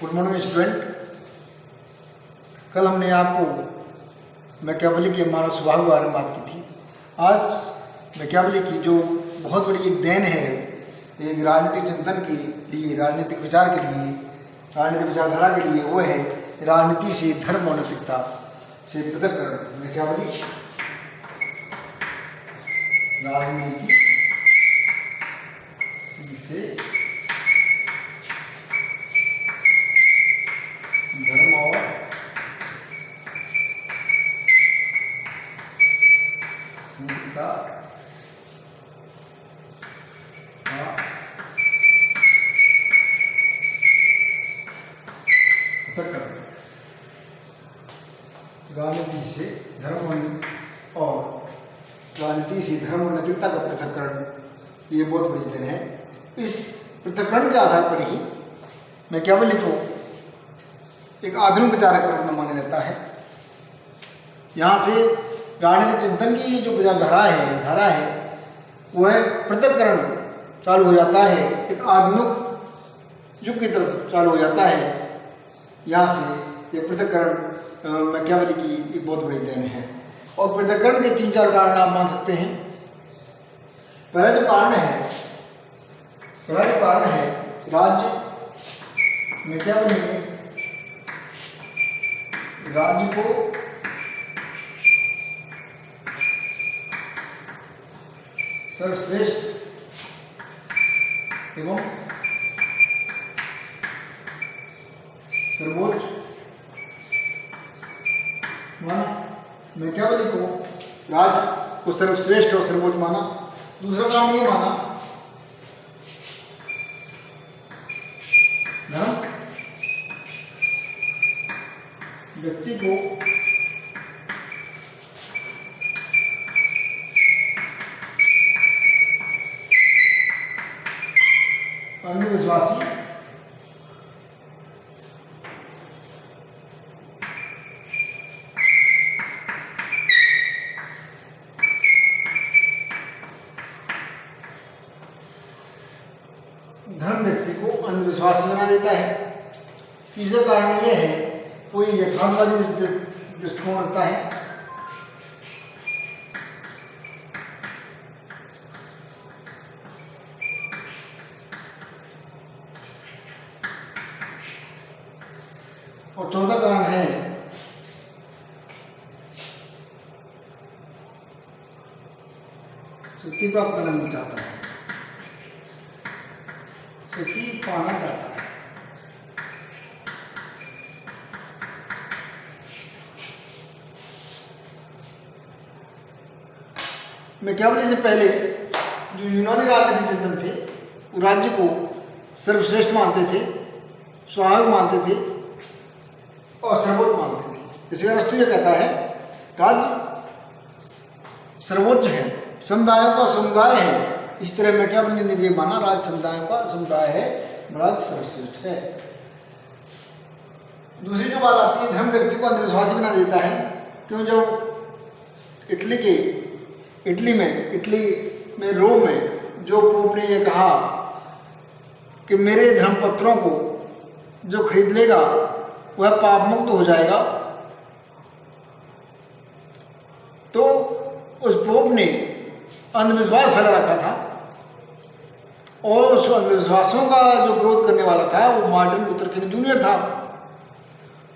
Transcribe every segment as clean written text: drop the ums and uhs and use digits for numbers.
Good morning student. कल हमने आपको मैकियावेली के मानव स्वभाव के बारे में बात की थी। आज मैकियावेली की जो बहुत बड़ी एक देन है एक राजनीतिक चिंतन के लिए, राजनीतिक विचार के लिए, राजनीतिक विचारधारा के लिए, वो है राजनीति से धर्म और नैतिकता से पृथक्करण। मैकियावेली राजनीति से धर्म और नैतिकता का पृथक्करण। राजनीति से धर्म और राजनीति से धर्म और नैतिकता का पृथक्करण, ये बहुत बड़ी देन है। इस पृथक्करण के आधार पर ही मैकियावेली को एक आधुनिक विचारक के रूप में माना जाता है। यहाँ से राजनीतिक चिंतन की जो विचारधारा है वह पृथक्करण चालू हो जाता है, एक आधुनिक युग की तरफ चालू हो जाता है। यहाँ से ये पृथक्करण मैकियावेली की एक बहुत बड़ी देन है। और पृथक्करण के 3-4 कारण आप मान सकते हैं। पहला जो कारण है राज्य। मैकियावेली ने राज्य को सर्वश्रेष्ठ एवं सर्वोच्च माना। मैकियावेली को राज्य को सर्वश्रेष्ठ और सर्वोच्च माना। दूसरा कारण ये माना धर्म व्यक्ति को अंधविश्वासी बना देता है। तीसरा कारण यह है कोई यथार्थवादी दृष्टिकोण रखता है। और चौथा कारण है शक्ति प्राप्त करना नहीं चाहता है, शक्ति पाना चाहता है। मैकियावेली से पहले जो यूनानी राजनीतिक चिंतन थे वो राज्य को सर्वश्रेष्ठ मानते थे, स्वाभाविक मानते थे और सर्वोच्च मानते थे। जैसे अरस्तु ये कहता है राज्य सर्वोच्च है, समुदायों का समुदाय है। इस तरह मैकियावेली ने भी माना राज्य समुदायों का समुदाय है, राज्य सर्वश्रेष्ठ है। दूसरी जो बात आती है, धर्म व्यक्ति को अंधविश्वासी बना देता है। क्यों? जब इटली में रोम में जो पोप ने ये कहा कि मेरे धर्मपत्रों को जो खरीद लेगा वह पाप मुक्त हो जाएगा, तो उस पोप ने अंधविश्वास फैला रखा था और उस अंधविश्वासों का जो विरोध करने वाला था वो मार्टिन लूथर किंग जूनियर था।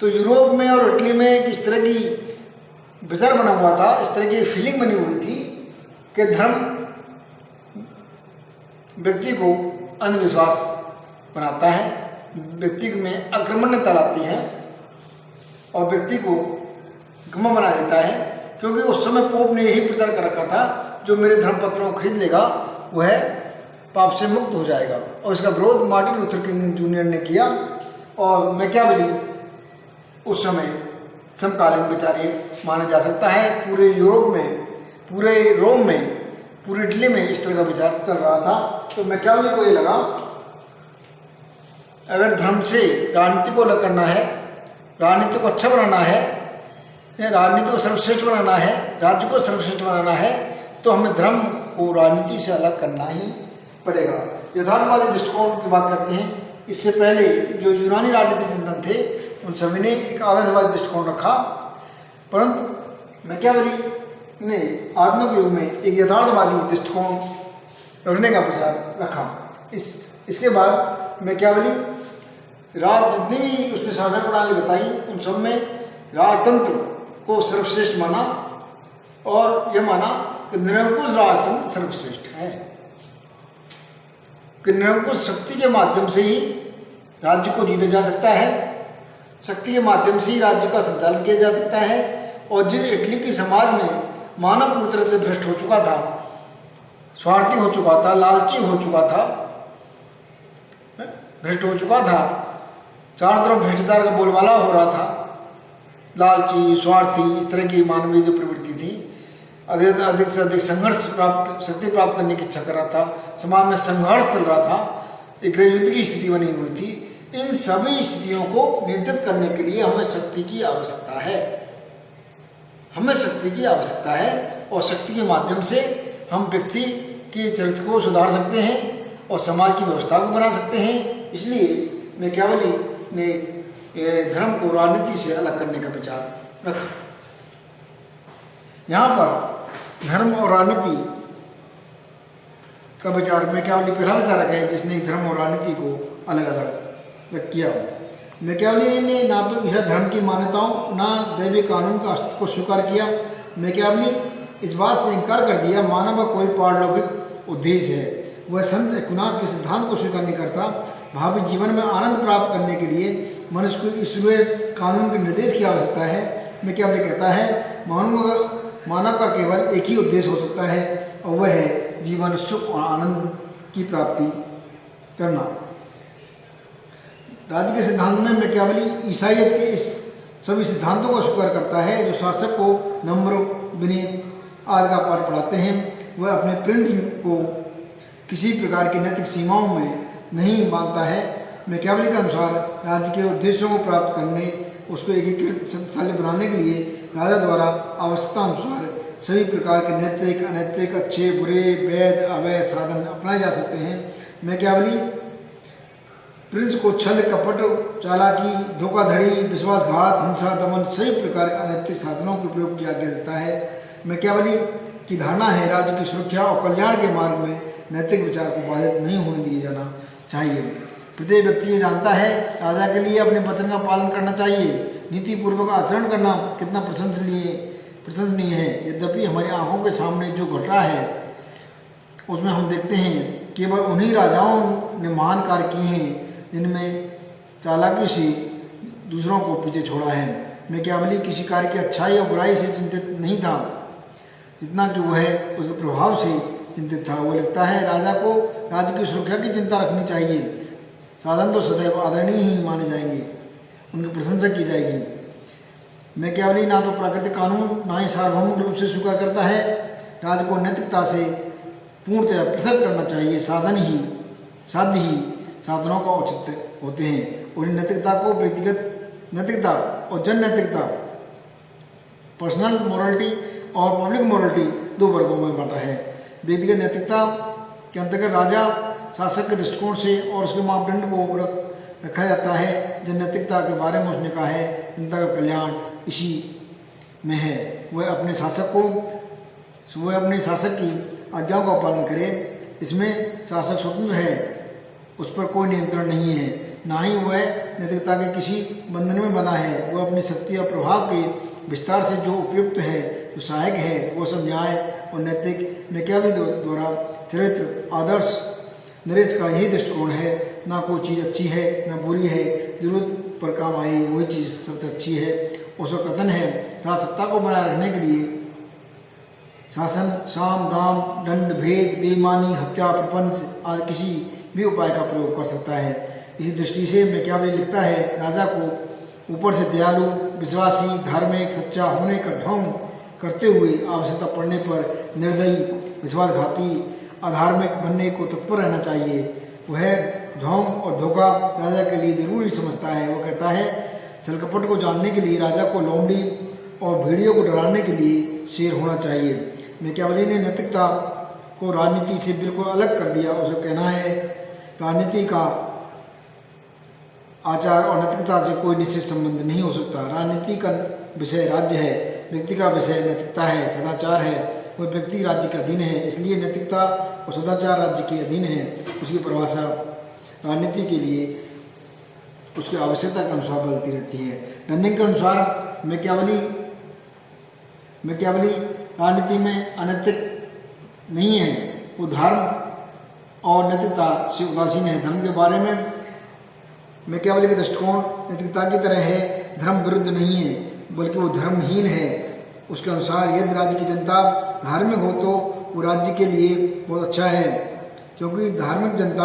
तो यूरोप में और इटली में एक इस तरह की विचार बना हुआ था, इस तरह की फीलिंग बनी हुई थी कि धर्म व्यक्ति को अंधविश्वास बनाता है, व्यक्ति में आक्रमण्यता लाती है और व्यक्ति को गम बना देता है। क्योंकि उस समय पोप ने यही प्रचार कर रखा था जो मेरे धर्मपत्रों को खरीद लेगा वह पाप से मुक्त हो जाएगा। और इसका विरोध मार्टिन लूथर किंग जूनियर ने किया। और मैकियावेली उस समय समकालीन विचार्य माना जा सकता है। पूरे यूरोप में, पूरे रोम में, पूरी इटली में इस तरह का विचार चल रहा था। तो मैकियावेली को ये लगा अगर धर्म से राजनीति को अलग करना है, राजनीति को अच्छा बनाना है, राजनीति को सर्वश्रेष्ठ बनाना है, राज्य को सर्वश्रेष्ठ बनाना है, तो हमें धर्म को राजनीति से अलग करना ही पड़ेगा। यथार्थवादी दृष्टिकोण की बात करते हैं इससे पहले जो यूनानी राजनीतिक चिंतन थे उन सभी ने एक आदर्शवादी दृष्टिकोण रखा, परंतु मैकियावेली ने आधुनिक युग में एक यथार्थवादी दृष्टिकोण रखने का प्रचार रखा। इसके बाद मैकियावेली जितनी भी उसने शासन प्रणाली बताई उन सब में राजतंत्र को सर्वश्रेष्ठ माना और यह माना कि निरंकुश राजतंत्र सर्वश्रेष्ठ है, कि निरंकुश शक्ति के माध्यम से ही राज्य को जीता जा सकता है, शक्ति के माध्यम से ही राज्य का संचालन किया जा सकता है। और जिस इटली के समाज में मानव पूरी तरह से भ्रष्ट हो चुका था, स्वार्थी हो चुका था, लालची हो चुका था, भ्रष्ट हो चुका था, चारों तरफ भ्रष्टाचार का बोलबाला हो रहा था, लालची, स्वार्थी, इस तरह की मानवीय जो प्रवृत्ति थी, अधिक से अधिक शक्ति प्राप्त करने की इच्छा कर रहा था, समाज में संघर्ष चल रहा था, एक युद्ध की स्थिति बनी हुई थी। इन सभी स्थितियों को नियंत्रित करने के लिए हमें शक्ति की आवश्यकता है, हमें शक्ति की आवश्यकता है। और शक्ति के माध्यम से हम व्यक्ति के चरित्र को सुधार सकते हैं और समाज की व्यवस्था को बना सकते हैं। इसलिए मैकियावेली ने धर्म को राजनीति से अलग करने का विचार रखा। यहाँ पर धर्म और राजनीति का विचार मैकियावेली पहला विचारक है जिसने धर्म और राजनीति को अलग अलग किया। मैकियावेली ने ना तो ईसाई धर्म की मान्यताओं ना दैवीय कानून का अस्तित्व को स्वीकार किया। मैकियावेली इस बात से इनकार कर दिया मानव का कोई पारलौकिक उद्देश्य है। वह संत एक्विनास के सिद्धांत को स्वीकार नहीं करता। भावी जीवन में आनंद प्राप्त करने के लिए मनुष्य को ईश्वरीय कानून के निर्देश की आवश्यकता है। मैकियावेली कहता है मानव का केवल एक ही उद्देश्य हो सकता है और वह है जीवन सुख और आनंद की प्राप्ति करना। राज्य के सिद्धांत में मैकियावेली ईसाईयत के इस सभी सिद्धांतों को स्वीकार करता है जो शासक को नम्र, विनीत आदि का पाठ पढ़ाते हैं। वह अपने प्रिंस को किसी प्रकार की नैतिक सीमाओं में नहीं मानता है। मैकियावेली के अनुसार राज्य के उद्देश्यों को प्राप्त करने, उसको एकीकृत शक्तिशाली बनाने के लिए राजा द्वारा आवश्यकता अनुसार सभी प्रकार के नैतिक, अनैतिक, अच्छे, बुरे, वैध, अवैध साधन अपनाए जा सकते हैं। मैकियावेली प्रिंस को छल, कपट, चालाकी, धोखाधड़ी, विश्वासघात, हिंसा, दमन सभी प्रकार के अनैतिक साधनों के उपयोग की आज्ञा देता है। मैकियावेली की धारणा है राज्य की सुरक्षा और कल्याण के मार्ग में नैतिक विचार को बाधित नहीं होने दिए जाना चाहिए। प्रत्येक व्यक्ति ये जानता है राजा के लिए अपने वचन का पालन करना चाहिए। नीतिपूर्वक आचरण करना कितना प्रशंसनीय है। यद्यपि हमारी आंखों के सामने जो घट रहा है उसमें हम देखते हैं केवल उन्हीं राजाओं ने महान कार्य किए हैं जिनमें चालाकी से दूसरों को पीछे छोड़ा है। मैकियावेली किसी कार्य की अच्छाई और बुराई से चिंतित नहीं था जितना कि वह उसके प्रभाव से चिंतित था। वो लिखता है राजा को राज्य की सुरक्षा की चिंता रखनी चाहिए। साधन तो सदैव आदरणीय ही माने जाएंगे, उनकी प्रशंसा की जाएगी। मैकियावेली ना तो प्राकृतिक कानून ना ही सार्वभौमिक रूप से स्वीकार करता है। राज्य को नैतिकता से पूर्णतः पृथक करना चाहिए। साध्य ही साधनों का औचित्य होते हैं और नैतिकता को व्यक्तिगत नैतिकता और जन नैतिकता, पर्सनल मोरालिटी और पब्लिक मोरालिटी दो वर्गों में बांटा है। व्यक्तिगत नैतिकता के अंतर्गत राजा शासक के दृष्टिकोण से और उसके मापदंड को रखा जाता है। जन नैतिकता के बारे में उसने कहा है जनता का कल्याण इसी में है। वह अपने शासक की आज्ञाओं का पालन करे। इसमें शासक स्वतंत्र है, उस पर कोई नियंत्रण नहीं है, ना ही वह नैतिकता के किसी बंधन में बना है। वह अपनी शक्ति और प्रभाव के विस्तार से जो उपयुक्त है, जो सहायक है, वो सब न्याय और नैतिक मैकियावेली द्वारा चरित्र आदर्श नरेश का यही दृष्टिकोण है। ना कोई चीज़ अच्छी है ना बुरी है, जरूरत पर काम आए वही चीज़ सबसे अच्छी है। उसका कथन है राज सत्ता को बनाए रखने के लिए शासन, साम, दाम, दंड, भेद, बेईमानी, हत्या, प्रपंच आदि किसी भी उपाय का प्रयोग कर सकता है। इसी दृष्टि से मैकियावेली लिखता है राजा को ऊपर से दयालु, विश्वासी, धार्मिक, सच्चा होने का ढोंग करते हुए आवश्यकता पड़ने पर निर्दयी, विश्वासघाती, अधार्मिक बनने को तत्पर रहना चाहिए। वह ढोंग और धोखा राजा के लिए जरूरी समझता है। वो कहता है छलकपट को जानने के लिए राजा को लोमड़ी और भेड़ियों को डराने के लिए शेर होना चाहिए। मैकियावेली ने नैतिकता को राजनीति से बिल्कुल अलग कर दिया। उसका कहना है राजनीति का आचार और नैतिकता से कोई निश्चित संबंध नहीं हो सकता। राजनीति का विषय राज्य है, व्यक्ति का विषय नैतिकता है, सदाचार है। वह व्यक्ति राज्य के अधीन है, इसलिए नैतिकता और सदाचार राज्य के अधीन है। उसकी परिभाषा राजनीति के लिए उसकी आवश्यकता के अनुसार बदलती रहती है। डनिंग के अनुसार मैकियावेली राजनीति में अनैतिक नहीं है, वो धर्म और नैतिकता से उदासीन है। धर्म के बारे में मैकियावेली का दृष्टिकोण नैतिकता की तरह है, धर्म विरुद्ध नहीं है बल्कि वो धर्महीन है। उसके अनुसार यदि राज्य की जनता धार्मिक हो तो वो राज्य के लिए बहुत अच्छा है, क्योंकि धार्मिक जनता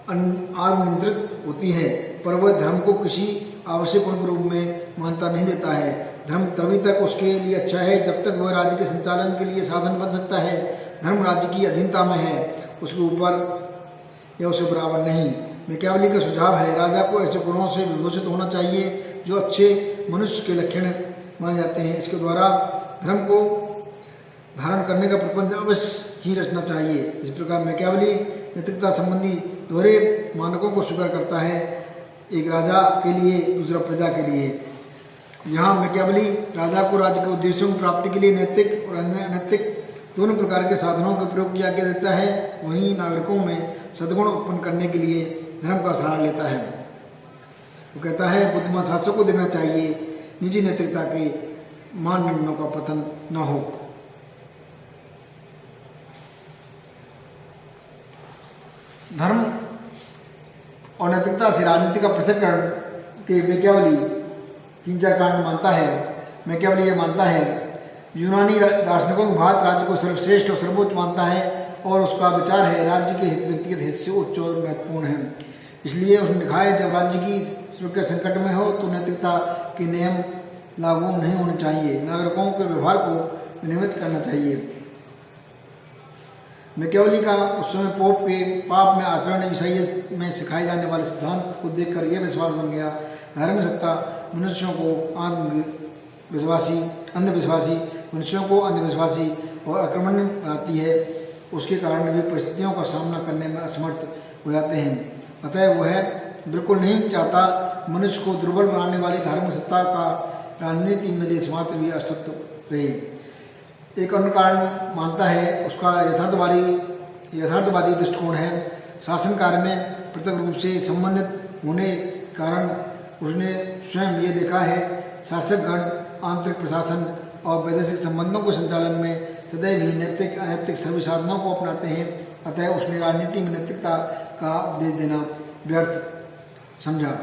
आत्मनियंत्रित होती है, पर वह धर्म को किसी आवश्यक गुण के रूप में मान्यता नहीं देता है। धर्म तभी तक उसके लिए अच्छा है जब तक वह राज्य के संचालन के लिए साधन बन सकता है। धर्म राज्य की अधीनता में है, उसके ऊपर या उससे बराबर नहीं। मैकियावेली का सुझाव है राजा को ऐसे गुणों से विभूषित होना चाहिए जो अच्छे मनुष्य के लक्षण माने जाते हैं। इसके द्वारा धर्म को धारण करने का प्रपंच अवश्य ही रचना चाहिए। इस प्रकार मैकियावेली नैतिकता संबंधी दोहरे मानकों को स्वीकार करता है, एक राजा के लिए, दूसरा प्रजा के लिए। जहाँ मैकियावेली राजा को राज्य के उद्देश्यों की प्राप्ति के लिए नैतिक और अनैतिक दोनों प्रकार के साधनों का प्रयोग किया देता है, वहीं नागरिकों में सद्गुण उत्पन्न करने के लिए धर्म का सहारा लेता है। वो कहता है बुद्धिमान शासक को देखना चाहिए निजी नैतिकता के मानदंडों का पतन न हो। धर्म और नैतिकता से राजनीति का पृथक्करण के मैकियावेली 3-4 कारण मानता है। मैकियावेली यह मानता है यूनानी दार्शनिकों के भारत राज्य को सर्वश्रेष्ठ और सर्वोच्च मानता है और उसका विचार है राज्य के हित व्यक्तिगत हित से उच्च और महत्वपूर्ण है। इसलिए उसने लिखा है जब राज्य की सुरक्षा संकट में हो तो नैतिकता के नियम लागू नहीं होने चाहिए, नागरिकों के व्यवहार को नियमित करना चाहिए। मैकियावेली का उस समय पोप के पाप में आचरण ईसाइयत में सिखाए जाने वाले सिद्धांत को देखकर यह विश्वास बन गया धार्मिक सत्ता मनुष्यों को अंधविश्वासी और आक्रमण बनाती है। उसके कारण वे परिस्थितियों का सामना करने में असमर्थ हो जाते हैं। अतः वह बिल्कुल नहीं चाहता मनुष्य को दुर्बल बनाने वाली धार्मिक सत्ता का राजनीति में लेश मात्र भी अस्तित्व रहे। एक अन्य कारण मानता है उसका यथार्थवादी दृष्टिकोण है। शासन कार्य में पृथक रूप से संबंधित होने के कारण उसने स्वयं ये देखा है शासकगण आंतरिक प्रशासन और वैदेशिक संबंधों के संचालन में सदैव ही नैतिक अनैतिक सभी साधनों को अपनाते हैं। अतः उसने राजनीति में नैतिकता का उपदेश देना व्यर्थ समझा।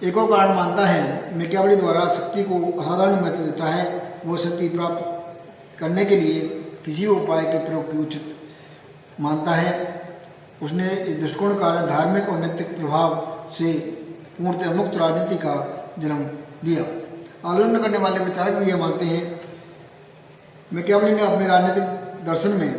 एक और कारण मानता है मैकियावेली द्वारा शक्ति को असाधारण महत्व देता है। वह शक्ति प्राप्त करने के लिए किसी उपाय के प्रयोग की उचित मानता है। उसने इस दृष्टिकोण कारण धार्मिक और नैतिक प्रभाव से पूर्णतः मुक्त राजनीति का जन्म दिया। आलोचना करने वाले विचारक भी यह मानते हैं मैकियावेली ने अपने राजनीतिक दर्शन में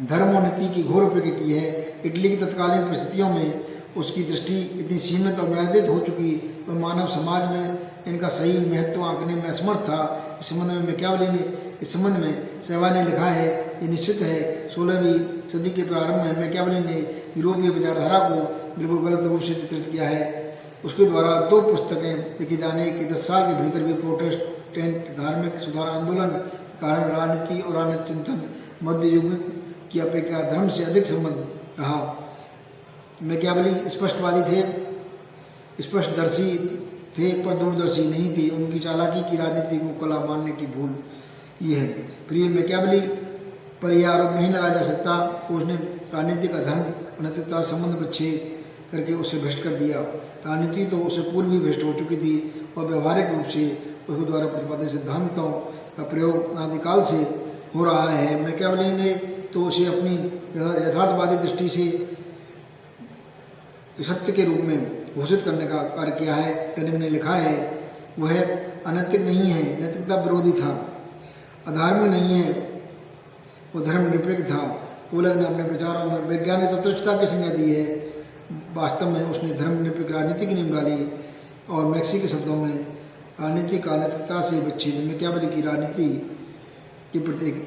धर्म और नीति की घोर उपयोग की है। इटली की तत्कालीन परिस्थितियों में उसकी दृष्टि इतनी सीमित और निर्दित हो चुकी और मानव समाज में इनका सही महत्व आंकने में असमर्थ था। इस संबंध में मैकियावेली ने सहवाग ने लिखा है, ये निश्चित है 16वीं सदी के प्रारंभ में मैकियावेली ने यूरोपीय विचारधारा को बिल्कुल गलत रूप से चित्रित किया है। उसके द्वारा 2 पुस्तकें लिखी जाने के 10 साल के भीतर भी प्रोटेस्टेंट धार्मिक सुधार आंदोलन के कारण राजनीति और राजनीतिक चिंतन मध्य युग की अपेक्षा धर्म से अधिक संबंध रहा। मैकियावेली स्पष्टवादी थे, स्पष्टदर्शी थे पर दूरदर्शी नहीं थे। उनकी चालाकी की राजनीति को कला मानने की भूल ये है। फिर मैकियावेली पर यह आरोप नहीं लगाया जा सकता उसने राजनीति का धर्म नैतिकता संबंध विच्छेद करके उसे भ्रष्ट कर दिया। राजनीति तो उससे पूर्व भी भ्रष्ट हो चुकी थी और व्यवहारिक रूप से उसके द्वारा प्रतिपादित सिद्धांतों का प्रयोग आदिकाल से हो रहा है। मैकियावेली ने तो उसे अपनी यथार्थवादी दृष्टि से सत्य के रूप में घोषित करने का कार्य किया है। डनिंग ने लिखा है वह अनैतिक नहीं है, नैतिकता विरोधी था, अधार्मिक नहीं है, वो धर्मनिरपेक्ष था। पोलक ने अपने विचारों में वैज्ञानिक तटस्थता की संज्ञा दी है। वास्तव में उसने धर्मनिरपेक्ष राजनीति की नींव डाली और मैक्सी के शब्दों में राजनीति का नैतिकता से विच्छेद मैकियावेली की राजनीति के प्रति एक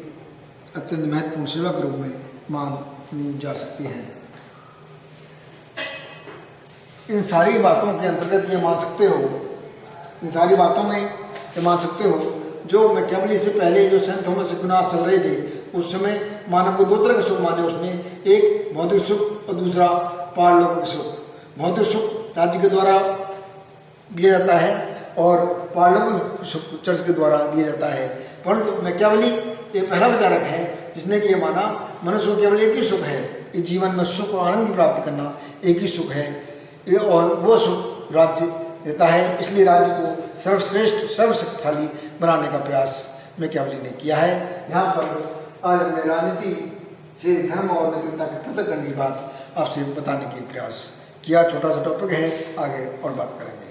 अत्यंत महत्वपूर्ण सेवा के रूप में मानी जा सकती है। इन सारी बातों के अंतर्गत ये मान सकते हो, इन सारी बातों में ये मान सकते हो, जो मैकियावेली से पहले जो सेंट थॉमस एक्विनास चल रहे थे उस समय मानव को दो तरह के सुख माने उसने, एक भौतिक सुख और दूसरा पारलौकिक सुख। भौतिक सुख राज्य के द्वारा दिया जाता है और पारलौकिक सुख चर्च के द्वारा दिया जाता है। परंतु मैकियावेली एक पहला विचारक है जिसने कि ये माना मनुष्य को केवल एक ही सुख है, इस जीवन में सुख और आनंद की प्राप्ति करना एक ही सुख है, और वो सुख राज्य देता है। इसलिए राज्य को सर्वश्रेष्ठ सर्वशक्तिशाली बनाने का प्रयास मैकियावेली ने किया है। यहाँ पर आज हमने राजनीति से धर्म और नैतिकता के पृथक्करण की बात आपसे बताने की प्रयास किया। छोटा सा टॉपिक है, आगे और बात करेंगे।